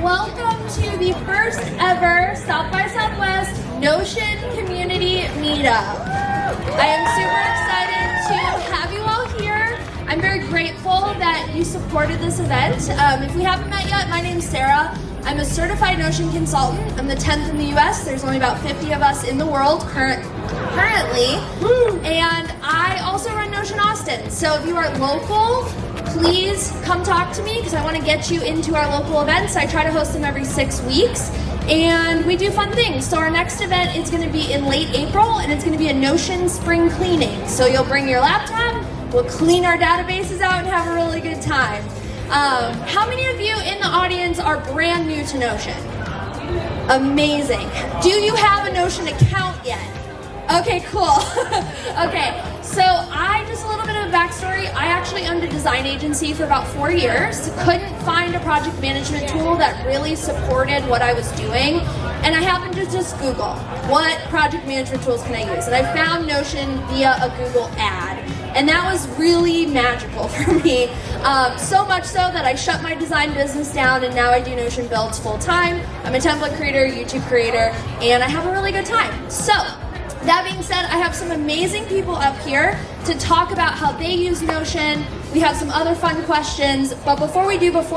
welcome to the first ever South by Southwest Notion Community Meetup. I am super excited to have you all here. I'm very grateful that you supported this event. If we haven't met yet, my name's Sara. I'm a certified Notion consultant. I'm the 10th in the US. There's only about 50 of us in the world currently. And I also run Notion Austin. So if you are local, please come talk to me because I want to get you into our local events. I try to host them every 6 weeks. And we do fun things. So our next event is going to be in late April, and it's going to be a Notion spring cleaning. So you'll bring your laptop, we'll clean our databases out and have a really good time. How many of you in the audience are brand new to Notion? Amazing. Do you have a Notion account yet? Okay, cool. Okay, so just a little bit of a backstory. I actually owned a design agency for about 4 years. Couldn't find a project management tool that really supported what I was doing. And I happened to just Google, what project management tools can I use? And I found Notion via a Google ad. And that was really magical for me. So much so that I shut my design business down and now I do Notion builds full time. I'm a template creator, YouTube creator, and I have a really good time. So, that being said, I have some amazing people up here to talk about how they use Notion. We have some other fun questions, but before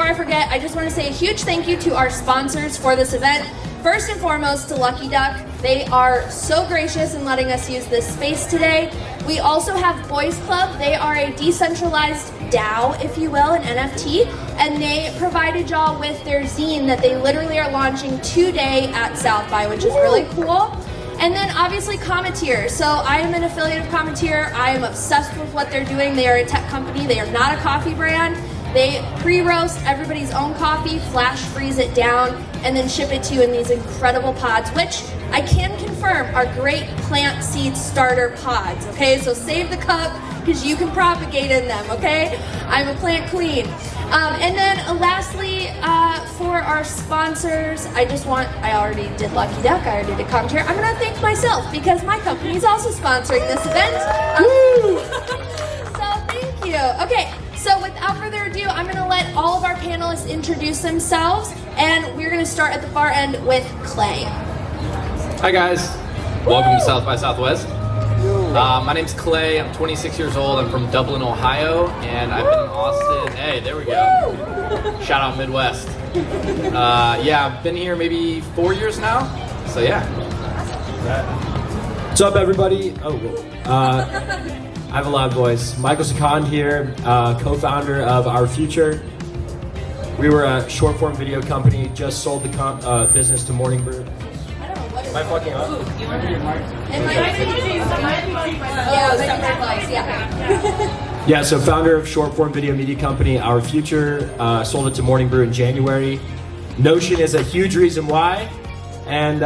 I forget, I just want to say a huge thank you to our sponsors for this event. First and foremost to Lucky Duck. They are so gracious in letting us use this space today. We also have Boys Club. They are a decentralized DAO, if you will, an NFT, and they provided y'all with their zine that they literally are launching today at South by, which is really cool. And then obviously Cometeer. So I am an affiliate of Cometeer. I am obsessed with what they're doing. They are a tech company. They are not a coffee brand. They pre-roast everybody's own coffee, flash freeze it down, and then ship it to you in these incredible pods, which I can confirm are great plant seed starter pods, okay? So save the cup because you can propagate in them, okay? I'm a plant queen. And then lastly, for our sponsors, I already did Lucky Duck, I already did Cometeer. I'm gonna thank myself because my company is also sponsoring this event. So thank you. Okay, so without further ado, I'm gonna let all of our panelists introduce themselves, and we're gonna start at the far end with Clay. Hi guys, welcome to South by Southwest. My name's Clay, I'm 26 years old, I'm from Dublin, Ohio, and I've been in Austin. Hey, there we go. Shout out Midwest. Yeah, I've been here maybe 4 years now, so yeah. What's up everybody? I have a loud voice. Michael Sikand here, co-founder of Our Future. We were a short form video company, just sold the business to Morning Brew. Am I fucking up? Yeah, so founder of short form video media company, Our Future, sold it to Morning Brew in January. Notion is a huge reason why, and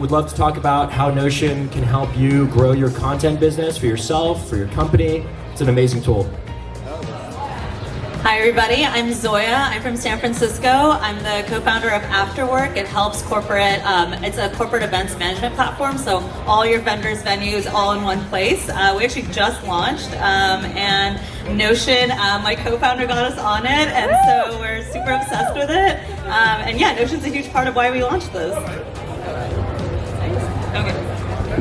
would love to talk about how Notion can help you grow your content business for yourself, for your company. It's an amazing tool. Hi everybody, I'm Zoya. I'm from San Francisco. I'm the co-founder of AfterWork. It helps it's a corporate events management platform, so all your vendors, venues, all in one place. We actually just launched, and Notion, my co-founder got us on it, and so we're super obsessed with it. And yeah, Notion's a huge part of why we launched this. Okay.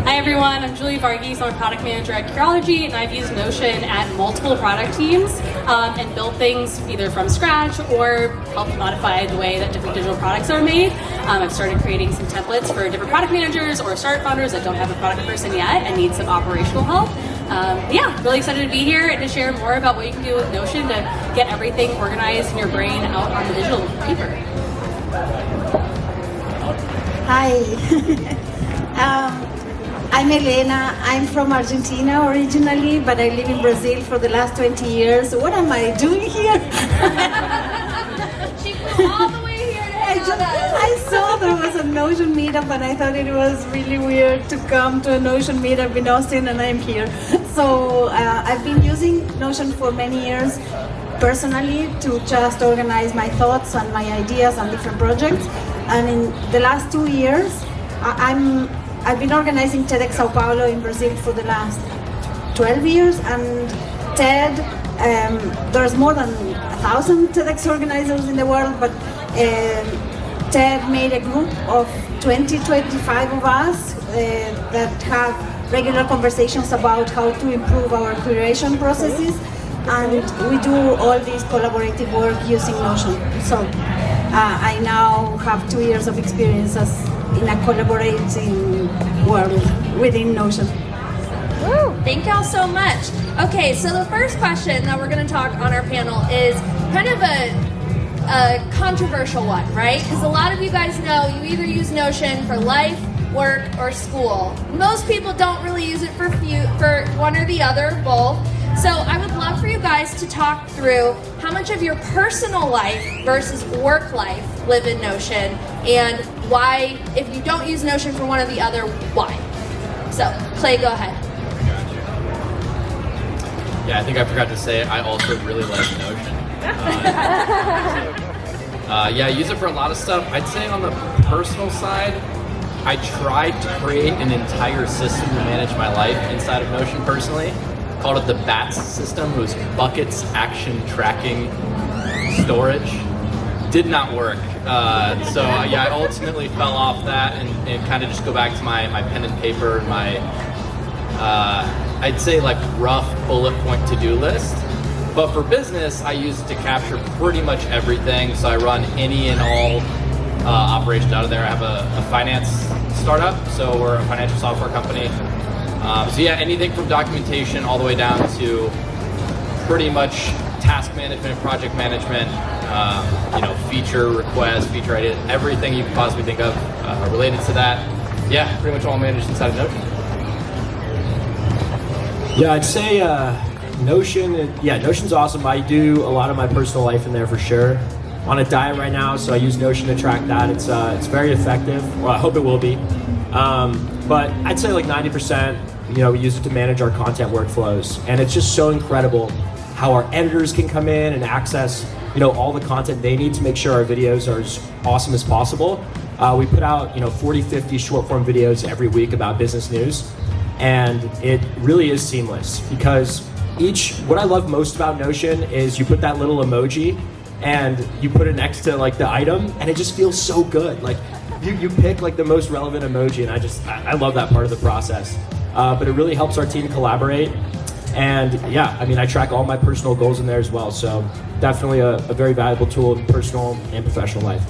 Hi everyone, I'm Varghese. I'm a product manager at Curology, and I've used Notion at multiple product teams and built things either from scratch or helped modify the way that different digital products are made. I've started creating some templates for different product managers or startup founders that don't have a product person yet and need some operational help. Yeah, really excited to be here and to share more about what you can do with Notion to get everything organized in your brain out on the digital paper. Hi. I'm Elena. I'm from Argentina originally, but I live in Brazil for the last 20 years. What am I doing here? She flew all the way here to hang out. I saw there was a Notion meetup and I thought it was really weird to come to a Notion meetup in Austin, and I'm here. So I've been using Notion for many years personally to just organize my thoughts and my ideas on different projects. And in the last 2 years, I've been organizing TEDxSanPaulo in Brazil for the last 12 years, and TED, there's more than 1,000 TEDx organizers in the world, but Ted made a group of 25 of us that have regular conversations about how to improve our curation processes, and we do all this collaborative work using Notion. So I now have 2 years of experience in a collaborating world within Notion. Woo! Thank y'all so much. Okay, so the first question that we're going to talk on our panel is kind of a controversial one, right? Because a lot of you guys know you either use Notion for life, work, or school. Most people don't really use it for one or the other, both. So I would love for you guys to talk through how much of your personal life versus work life live in Notion, and why, if you don't use Notion for one or the other, why? So, Clay, go ahead. Yeah, I think I forgot to say I also really like Notion. Yeah, I use it for a lot of stuff. I'd say on the personal side, I tried to create an entire system to manage my life inside of Notion personally. Called it the BATS system. It was buckets, action, tracking, storage. Did not work. So yeah, I ultimately fell off that and kind of just go back to my pen and paper and my, I'd say like rough bullet point to-do list. But for business, I use it to capture pretty much everything. So I run any and all operations out of there. I have a finance startup, so we're a financial software company. So yeah, anything from documentation all the way down to pretty much task management, project management, feature requests, feature ideas, everything you can possibly think of related to that. Yeah, pretty much all managed inside of Notion. Yeah, I'd say Notion. Yeah, Notion's awesome. I do a lot of my personal life in there for sure. On a diet right now, so I use Notion to track that. It's very effective. Well, I hope it will be. But I'd say like 90%, we use it to manage our content workflows, and it's just so incredible how our editors can come in and access, all the content they need to make sure our videos are as awesome as possible. We put out, 40, 50 short form videos every week about business news, and it really is seamless because what I love most about Notion is you put that little emoji and you put it next to like the item, and it just feels so good. Like you pick like the most relevant emoji, and I love that part of the process. But it really helps our team collaborate. And yeah, I track all my personal goals in there as well. So definitely a very valuable tool in personal and professional life.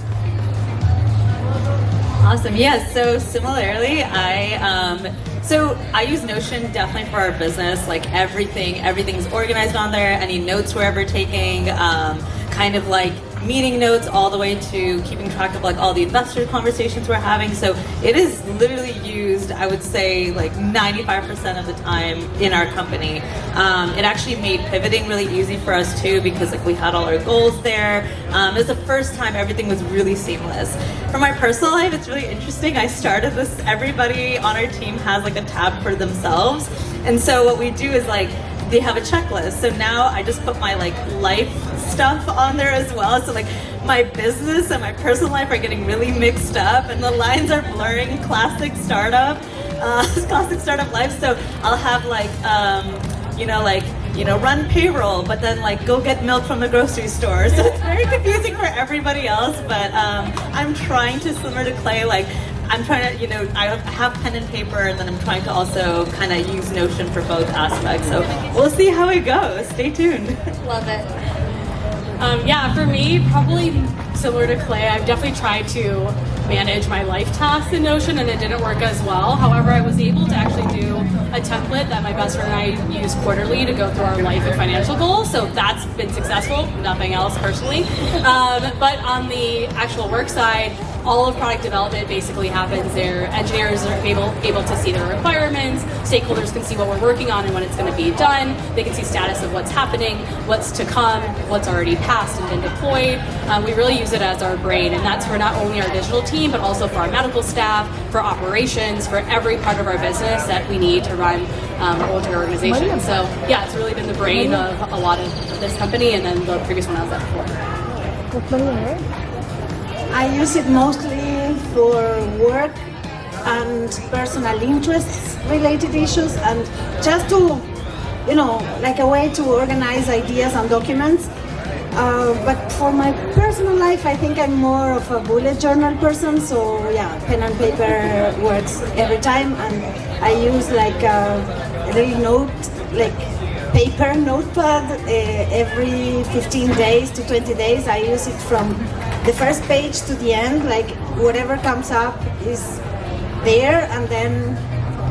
Awesome. Yes. So similarly, I use Notion definitely for our business. Like everything's organized on there. Any notes we're ever taking, kind of like meeting notes all the way to keeping track of like all the investor conversations we're having. So it is literally used, I would say, like 95% of the time in our company. It actually made pivoting really easy for us too, because like we had all our goals there. It was the first time everything was really seamless. For my personal life, it's really interesting. I started this, everybody on our team has like a tab for themselves. And so what we do is like, they have a checklist. So now I just put my like life stuff on there as well. So like my business and my personal life are getting really mixed up, and the lines are blurring. Classic startup life. So I'll have like, run payroll, but then like go get milk from the grocery store. So it's very confusing for everybody else. But I'm trying to, similar to Clay, like I'm trying to, I have pen and paper, and then I'm trying to also kind of use Notion for both aspects. So we'll see how it goes. Stay tuned. Love it. Yeah, for me, probably similar to Clay, I've definitely tried to manage my life tasks in Notion, and it didn't work as well. However, I was able to actually do a template that my best friend and I use quarterly to go through our life and financial goals. So that's been successful, nothing else personally. But on the actual work side, all of product development basically happens there. Engineers are able to see their requirements, stakeholders can see what we're working on and when it's going to be done, they can see status of what's happening, what's to come, what's already passed and been deployed. We really use it as our brain, and that's for not only our digital team, but also for our medical staff, for operations, for every part of our business that we need to run our whole entire organization. So yeah, it's really been the brain of a lot of this company, and then the previous one I was at before. I use it mostly for work and personal interests related issues, and just to, like a way to organize ideas and documents. But for my personal life, I think I'm more of a bullet journal person. So yeah, pen and paper works every time, and I use like a little paper notepad every 15 days to 20 days. I use it from the first page to the end, like whatever comes up is there, and then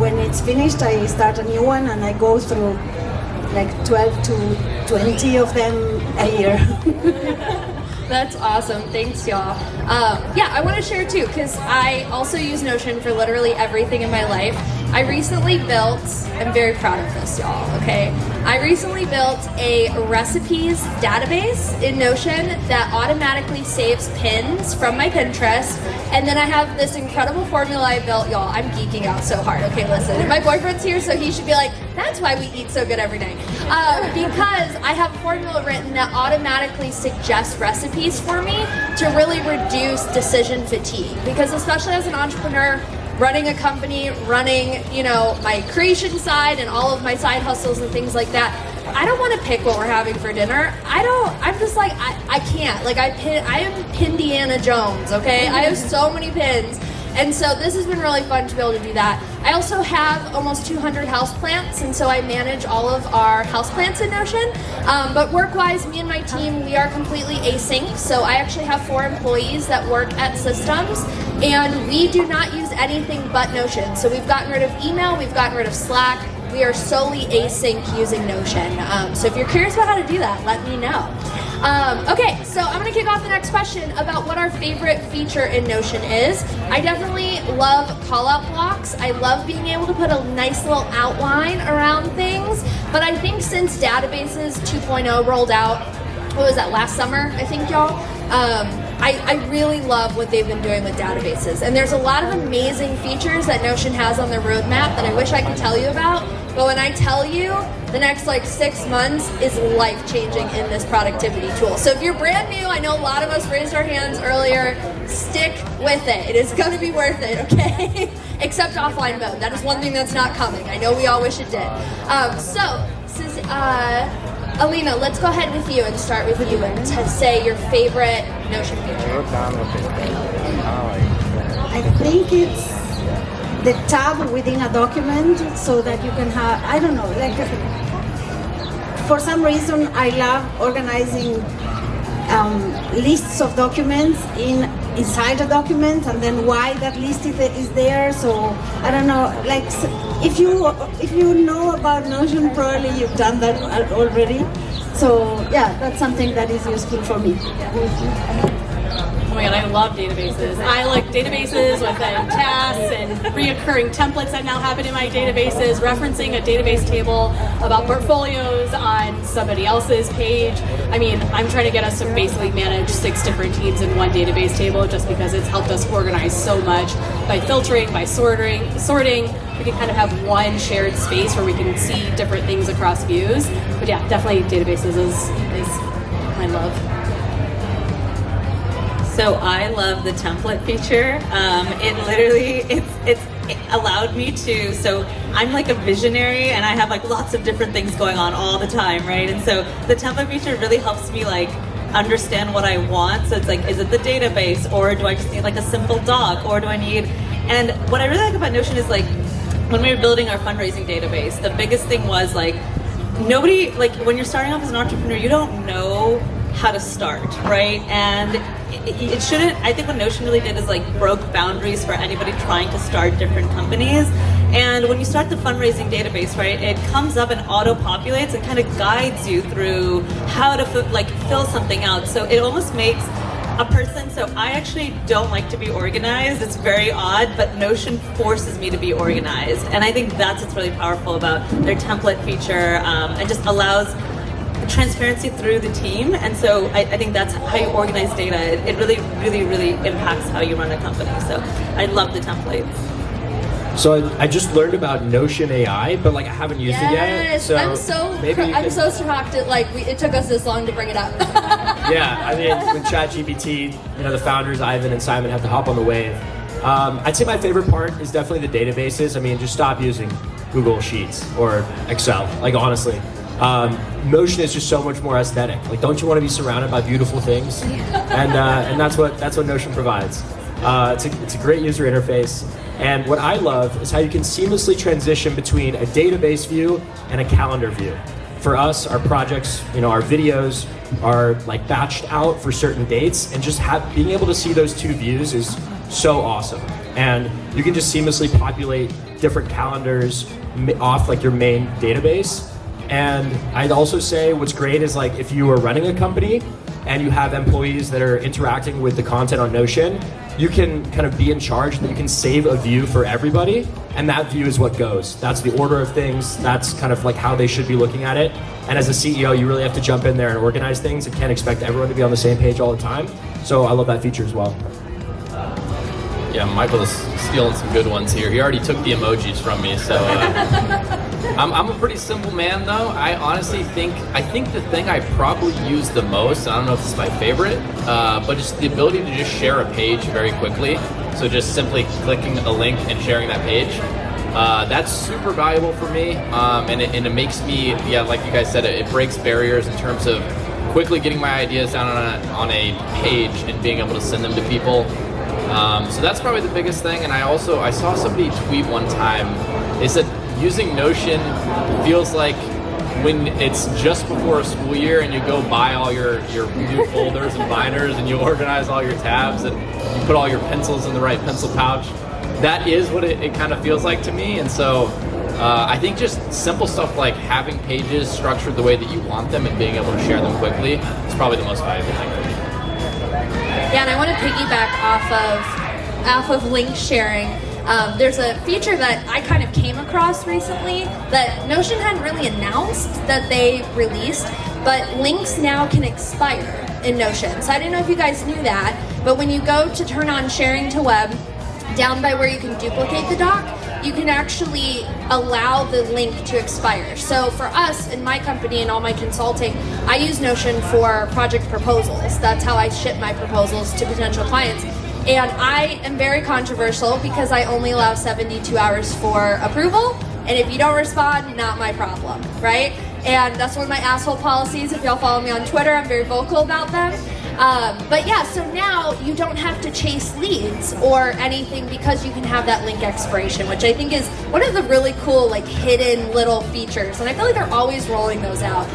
when it's finished, I start a new one, and I go through like 12 to 20 of them a year. That's awesome. Thanks, y'all. Yeah, I want to share too, because I also use Notion for literally everything in my life. I recently built, I'm very proud of this, y'all, okay? I recently built a recipes database in Notion that automatically saves pins from my Pinterest. And then I have this incredible formula I built, y'all. I'm geeking out so hard. Okay, listen, my boyfriend's here, so he should be like, that's why we eat so good every day. Because I have a formula written that automatically suggests recipes for me to really reduce decision fatigue. Because especially as an entrepreneur, running a company, running, my creation side and all of my side hustles and things like that, I don't want to pick what we're having for dinner. I'm just like, I can't. Like, I am Pindiana Jones, okay? I have so many pins. And so this has been really fun to be able to do that. I also have almost 200 houseplants, and so I manage all of our houseplants in Notion. But work-wise, me and my team, we are completely async. So I actually have 4 employees that work at Systems, and we do not use anything but Notion. So we've gotten rid of email, we've gotten rid of Slack. We are solely async using Notion. So if you're curious about how to do that, let me know. Okay, so I'm gonna kick off the next question about what our favorite feature in Notion is. I definitely love call-out blocks. I love being able to put a nice little outline around things, but I think since Databases 2.0 rolled out, what was that, last summer, I think, y'all? I really love what they've been doing with databases. And there's a lot of amazing features that Notion has on their roadmap that I wish I could tell you about. But when I tell you, the next 6 months is life-changing in this productivity tool. So if you're brand new, I know a lot of us raised our hands earlier, stick with it. It is gonna be worth it, okay? Except offline mode. That is one thing that's not coming. I know we all wish it did. Elena, let's go ahead with you and start with you and to say your favorite Notion feature. I think it's the tab within a document so that you can have, I don't know, for some reason I love organizing lists of documents inside a document, and then why that list is there. So I don't know, if you know about Notion, probably you've done that already. So yeah, that's something that is useful for me. Oh my god, I love databases. I like databases with tasks and reoccurring templates that now happen in my databases, referencing a database table about portfolios on somebody else's page. I mean, I'm trying to get us to basically manage 6 different teams in one database table just because it's helped us organize so much by filtering, by sorting. We can kind of have one shared space where we can see different things across views. But yeah, definitely databases is my love. So I love the template feature. It allowed me to, so I'm like a visionary and I have lots of different things going on all the time, right? And so the template feature really helps me understand what I want. So it's is it the database, or do I just need a simple doc, or do I need, and what I really like about Notion is when we were building our fundraising database, the biggest thing was nobody, when you're starting off as an entrepreneur, you don't know how to start, right? And it shouldn't, I think what Notion really did is broke boundaries for anybody trying to start different companies. And when you start the fundraising database, right, it comes up and auto-populates and kind of guides you through how to fill something out. So it almost makes a person, so I actually don't like to be organized. It's very odd, but Notion forces me to be organized. And I think that's what's really powerful about their template feature, and just allows transparency through the team. And so I think that's how you organize data. It really, really, really impacts how you run a company. So I love the templates. So I just learned about Notion AI, but I haven't used it yet. So I'm so shocked it took us this long to bring it up. Yeah, I mean, with ChatGPT, the founders Ivan and Simon have to hop on the wave. I'd say my favorite part is definitely the databases. I mean, just stop using Google Sheets or Excel. Honestly. Notion is just so much more aesthetic. Like, don't you want to be surrounded by beautiful things? And that's what Notion provides. It's a great user interface. And what I love is how you can seamlessly transition between a database view and a calendar view. For us, our projects, our videos are like batched out for certain dates, and just being able to see those two views is so awesome. And you can just seamlessly populate different calendars off like your main database. And I'd also say what's great is like if you are running a company and you have employees that are interacting with the content on Notion, you can kind of be in charge and you can save a view for everybody, and that view is what goes. That's the order of things, that's kind of like how they should be looking at it. And as a CEO, you really have to jump in there and organize things and can't expect everyone to be on the same page all the time. So I love that feature as well. Yeah, Michael's stealing some good ones here. He already took the emojis from me, so I'm a pretty simple man though. I honestly think the thing I probably use the most, I don't know if it's my favorite, but it's the ability to just share a page very quickly. So just simply clicking a link and sharing that page. That's super valuable for me, and it makes me, like you guys said, it breaks barriers in terms of quickly getting my ideas down on a page and being able to send them to people. So that's probably the biggest thing. And I saw somebody tweet one time, they said using Notion feels like when it's just before a school year and you go buy all your new folders and binders and you organize all your tabs and you put all your pencils in the right pencil pouch. That is what it kind of feels like to me. And so I think just simple stuff like having pages structured the way that you want them and being able to share them quickly is probably the most valuable thing for me. Yeah, and I want to piggyback off of link sharing. There's a feature that I kind of came across recently that Notion hadn't really announced that they released, but links now can expire in Notion. So I didn't know if you guys knew that, but when you go to turn on sharing to web, down by where you can duplicate the doc, you can actually allow the link to expire. So for us in my company and all my consulting, I use Notion for project proposals. That's how I ship my proposals to potential clients. And I am very controversial because I only allow 72 hours for approval. And if you don't respond, not my problem, right? And that's one of my asshole policies. If y'all follow me on Twitter, I'm very vocal about them. But yeah, so now you don't have to chase leads or anything because you can have that link expiration, which I think is one of the really cool, like, hidden little features. And I feel like they're always rolling those out.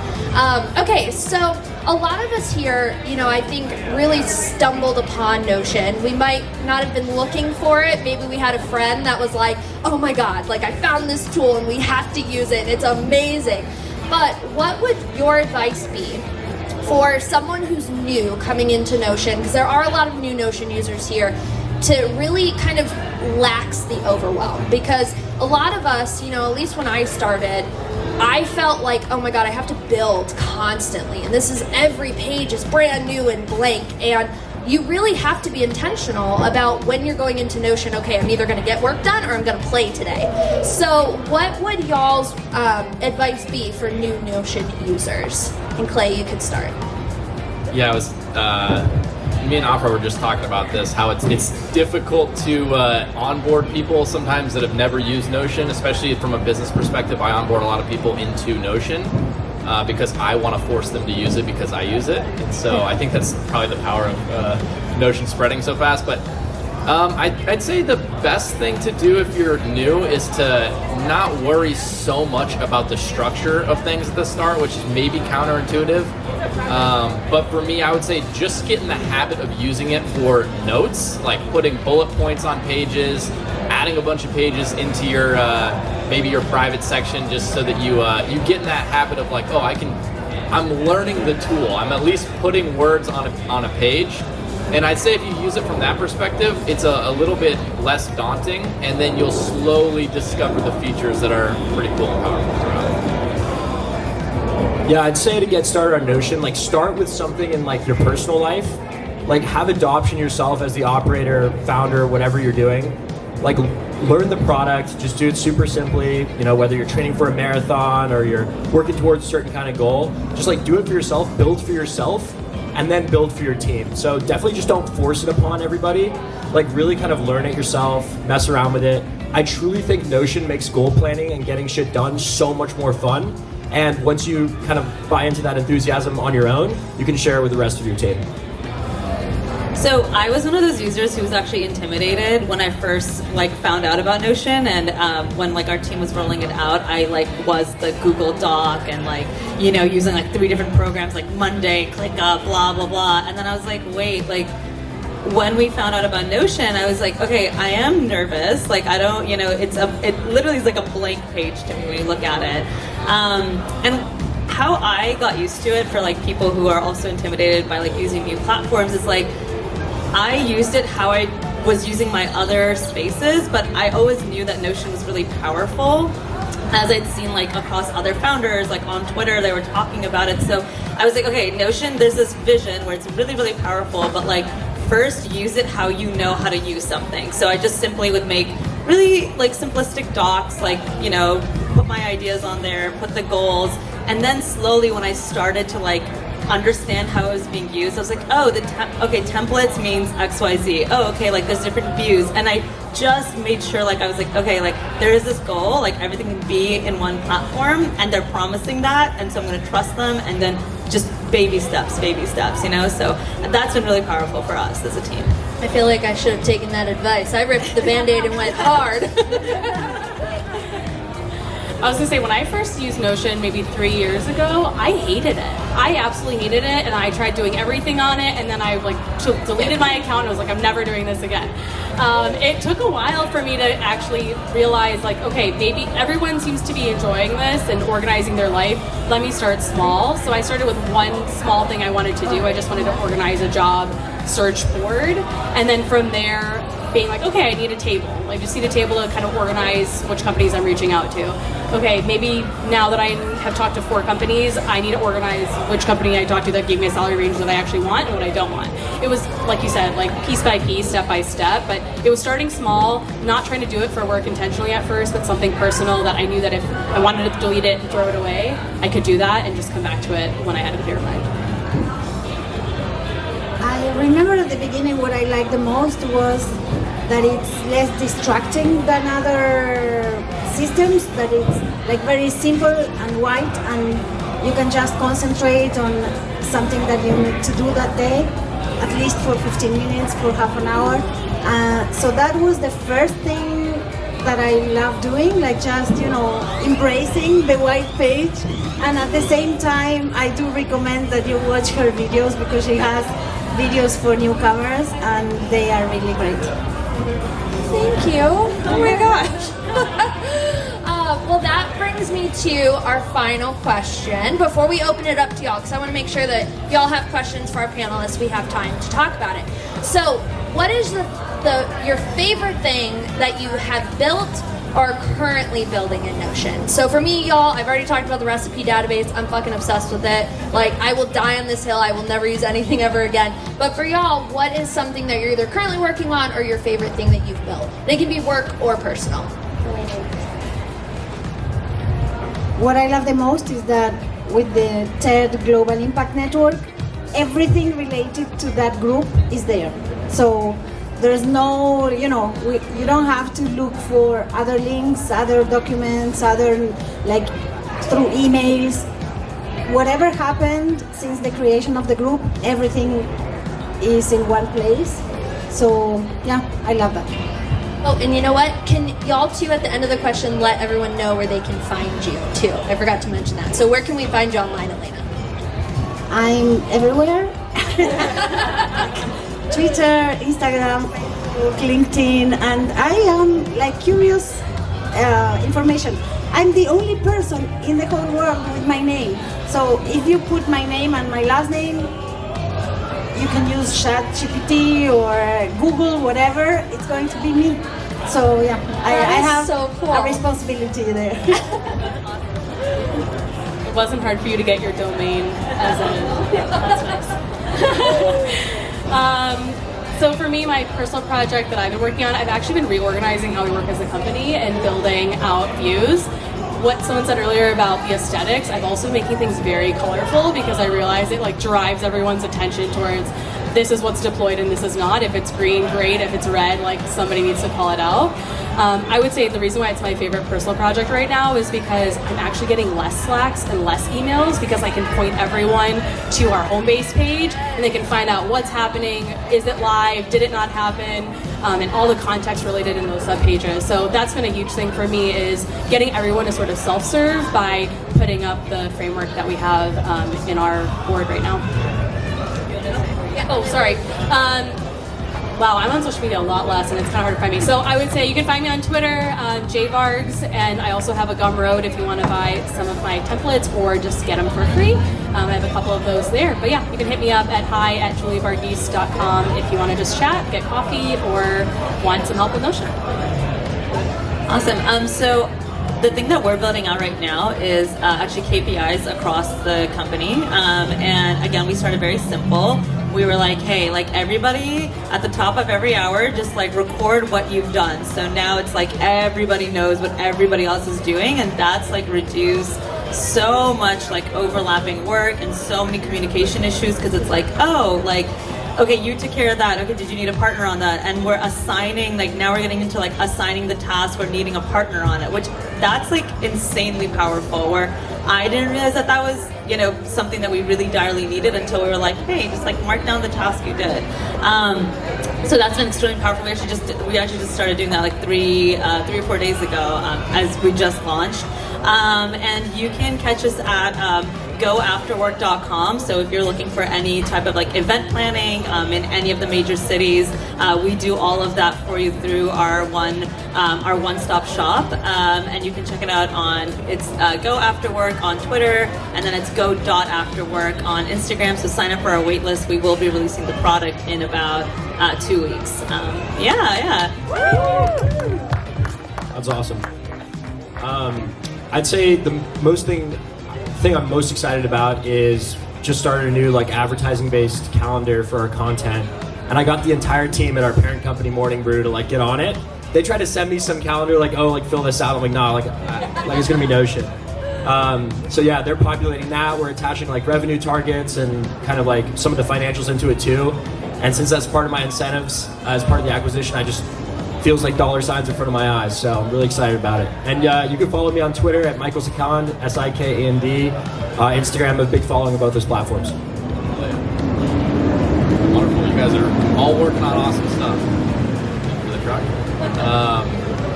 Okay, so a lot of us here, I think really stumbled upon Notion. We might not have been looking for it. Maybe we had a friend that was like, oh my God, like I found this tool and we have to use it. It's amazing. But what would your advice be for someone who's new coming into Notion, because there are a lot of new Notion users here, to really kind of lax the overwhelm? Because a lot of us, at least when I started, I felt like, oh my God, I have to build constantly. And this is every page is brand new and blank. And you really have to be intentional about when you're going into Notion, okay, I'm either going to get work done or I'm going to play today. So what would y'all's advice be for new Notion users? And Clay, you could start. Yeah, me and Afra were just talking about this, how it's difficult to onboard people sometimes that have never used Notion, especially from a business perspective. I onboard a lot of people into Notion because I want to force them to use it because I use it. And so I think that's probably the power of Notion spreading so fast. But I'd say the best thing to do if you're new is to not worry so much about the structure of things at the start, which is maybe counterintuitive. But for me, I would say just get in the habit of using it for notes, like putting bullet points on pages, adding a bunch of pages into your maybe your private section, just so that you get in that habit of like, oh, I'm learning the tool. I'm at least putting words on a page. And I'd say if you use it from that perspective, it's a little bit less daunting, and then you'll slowly discover the features that are pretty cool and powerful throughout. Yeah, I'd say to get started on Notion, like start with something in like your personal life. Like have adoption yourself as the operator, founder, whatever you're doing. Like learn the product, just do it super simply, whether you're training for a marathon or you're working towards a certain kind of goal, just like do it for yourself, build for yourself, and then build for your team. So definitely just don't force it upon everybody. Like really kind of learn it yourself, mess around with it. I truly think Notion makes goal planning and getting shit done so much more fun. And once you kind of buy into that enthusiasm on your own, you can share it with the rest of your team. So I was one of those users who was actually intimidated when I first found out about Notion, and when our team was rolling it out, I was the Google Doc and using 3 different programs like Monday, ClickUp, blah blah blah, and then I was like, wait, when we found out about Notion, I was like, okay, I am nervous. I don't, it literally is like a blank page to me when you look at it. And how I got used to it for people who are also intimidated by using new platforms is I used it how I was using my other spaces, but I always knew that Notion was really powerful, as I'd seen across other founders, on Twitter, they were talking about it. So I was like, okay, Notion, there's this vision where it's really, really powerful, but first use it how you know how to use something. So I just simply would make really simplistic docs, put my ideas on there, put the goals, and then slowly when I started to understand how it was being used, I was like, oh, templates means XYZ. Oh, okay, there's different views, and I just made sure I was okay, there is this goal, everything can be in one platform, and they're promising that, and so I'm going to trust them, and then just baby steps, So that's been really powerful for us as a team. I feel like I should have taken that advice. I ripped the Band-Aid and went hard. I was gonna say, when I first used Notion maybe 3 years ago, I hated it. I absolutely hated it, and I tried doing everything on it, and then I deleted my account and was like, I'm never doing this again. It took a while for me to actually realize okay, maybe everyone seems to be enjoying this and organizing their life. Let me start small. So I started with one small thing I wanted to do. I just wanted to organize a job search board, and then from there being okay, I need a table. I just need a table to kind of organize which companies I'm reaching out to. Okay, maybe now that I have talked to 4 companies, I need to organize which company I talked to that gave me a salary range that I actually want and what I don't want. It was, like you said, piece by piece, step by step, but it was starting small, not trying to do it for work intentionally at first, but something personal that I knew that if I wanted to delete it and throw it away, I could do that and just come back to it when I had a clear mind. I remember at the beginning what I liked the most was that it's less distracting than other systems, that it's very simple and white, and you can just concentrate on something that you need to do that day, at least for 15 minutes, for half an hour. So that was the first thing that I love doing, just, embracing the white page. And at the same time, I do recommend that you watch her videos, because she has videos for newcomers, and they are really great. Thank you. Oh my gosh. Well, that brings me to our final question. Before we open it up to y'all, because I want to make sure that y'all have questions for our panelists, we have time to talk about it. So, what is your favorite thing that you have built or currently building in Notion? So for me, y'all, I've already talked about the recipe database. I'm fucking obsessed with it. I will die on this hill. I will never use anything ever again. But for y'all, what is something that you're either currently working on or your favorite thing that you've built? And it can be work or personal. What I love the most is that with the TED Global Impact Network, everything related to that group is there. So there's no, you don't have to look for other links, other documents, through emails. Whatever happened since the creation of the group, everything is in one place. So yeah, I love that. Oh, and you know what? Can y'all too, at the end of the question, let everyone know where they can find you too? I forgot to mention that. So where can we find you online, Elena? I'm everywhere. Twitter, Instagram, Facebook, LinkedIn, and I am curious information. I'm the only person in the whole world with my name. So if you put my name and my last name, you can use ChatGPT or Google, whatever, it's going to be me. So yeah, I have so cool. a responsibility there. It wasn't hard for you to get your domain as that's nice. So for me, my personal project that I've been working on, I've actually been reorganizing how we work as a company and building out views. What someone said earlier about the aesthetics, I'm also making things very colorful because I realize it drives everyone's attention towards this is what's deployed and this is not. If it's green, great. If it's red, like somebody needs to call it out. I would say the reason why it's my favorite personal project right now is because I'm actually getting less Slacks and less emails because I can point everyone to our home base page and they can find out what's happening, is it live, did it not happen, and all the context related in those subpages. So that's been a huge thing for me, is getting everyone to sort of self-serve by putting up the framework that we have in our board right now. Yeah, oh, sorry. Wow, I'm on social media a lot less, and it's kind of hard to find me. So I would say you can find me on Twitter, jvargs, and I also have a Gumroad if you want to buy some of my templates or just get them for free. I have a couple of those there. But yeah, you can hit me up at hi@julievarghese.com if you want to just chat, get coffee, or want some help with Notion. Awesome. So the thing that we're building out right now is actually KPIs across the company. And again, we started very simple. We were like, hey, like everybody at the top of every hour, just like record what you've done. So now it's like everybody knows what everybody else is doing, and that's like reduced so much like overlapping work and so many communication issues, because it's like, oh, like, okay, you took care of that. Okay, did you need a partner on that? And we're assigning, like now we're getting into like assigning the task or needing a partner on it, which that's like insanely powerful, where I didn't realize that that was, you know, something that we really direly needed until we were like, hey, just like mark down the task you did. So that's been extremely powerful. We actually just started doing that like three or 4 days ago as we just launched. And you can catch us at goafterwork.com. So if you're looking for any type of like event planning in any of the major cities, we do all of that for you through our one-stop shop. And you can check it out on, it's Go After Work on Twitter, and then it's go.afterwork on Instagram. So sign up for our wait list. We will be releasing the product in about 2 weeks. Yeah. That's awesome. I'd say the thing I'm most excited about is just started a new like advertising-based calendar for our content, and I got the entire team at our parent company Morning Brew to like get on it. They tried to send me some calendar like, oh, like fill this out. I'm like, nah, like it's gonna be Notion. So yeah, they're populating that. We're attaching like revenue targets and kind of like some of the financials into it too. And since that's part of my incentives as part of the acquisition, I just feels like dollar signs in front of my eyes, so I'm really excited about it. And you can follow me on Twitter at Michael Sikand, Sikand. Instagram, I have a big following of both those platforms. Wonderful. You guys are all working on awesome stuff. Thank you for the truck.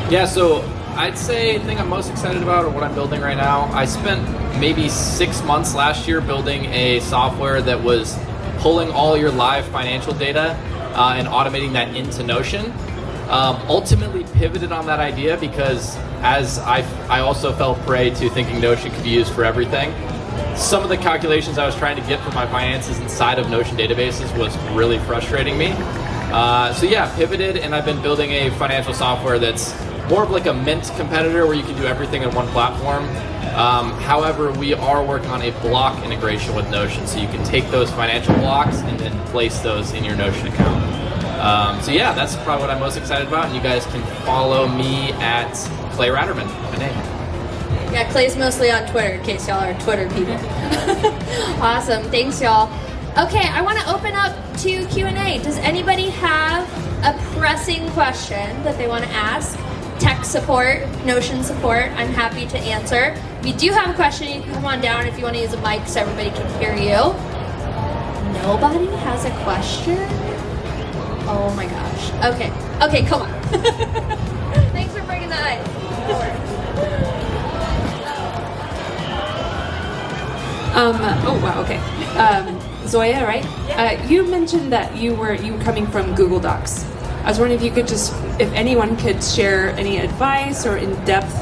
Yeah, so I'd say the thing I'm most excited about, or what I'm building right now, I spent maybe 6 months last year building a software that was pulling all your live financial data and automating that into Notion. Ultimately pivoted on that idea because as I also fell prey to thinking Notion could be used for everything. Some of the calculations I was trying to get for my finances inside of Notion databases was really frustrating me. So yeah, pivoted, and I've been building a financial software that's more of like a Mint competitor where you can do everything in one platform. However, we are working on a block integration with Notion, so you can take those financial blocks and then place those in your Notion account. So yeah, that's probably what I'm most excited about, and you guys can follow me at Clay Raterman, my name. Yeah, Clay's mostly on Twitter, in case y'all are Twitter people. Awesome, thanks y'all. Okay, I want to open up to Q&A. Does anybody have a pressing question that they want to ask? Tech support, Notion support, I'm happy to answer. If you do have a question, you can come on down if you want to use a mic so everybody can hear you. Nobody has a question? Oh my gosh. Okay, come on. Thanks for bringing the ice. Oh wow, okay. Zoya, right? You mentioned that you were coming from Google Docs. I was wondering if you could if anyone could share any advice or in-depth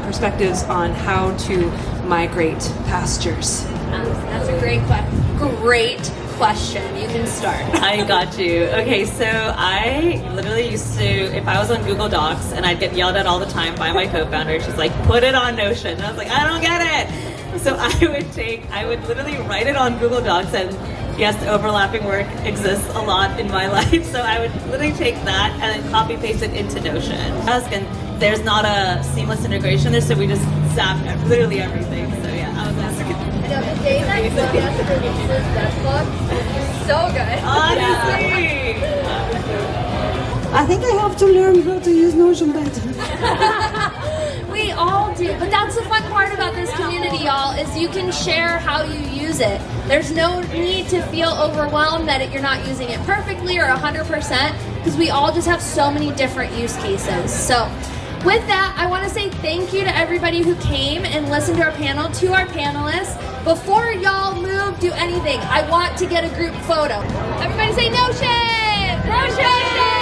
perspectives on how to migrate pastures. That's a great question. You can start. I got you. Okay, so I literally used to, if I was on Google Docs and I'd get yelled at all the time by my co-founder, she's like, put it on Notion. And I was like, I don't get it. So I would literally write it on Google Docs, and yes, overlapping work exists a lot in my life. So I would literally take that and then copy paste it into Notion. And there's not a seamless integration there, so we just zap literally everything. So yeah, I was asking. The day that Zoya releases that book, so good. Honestly. I think I have to learn how to use Notion better. We all do, but that's the fun part about this community, y'all, is you can share how you use it. There's no need to feel overwhelmed that you're not using it perfectly or 100%, because we all just have so many different use cases. So with that, I want to say thank you to everybody who came and listened to our panel, to our panelists. Before y'all move, do anything, I want to get a group photo. Everybody say Notion! Notion!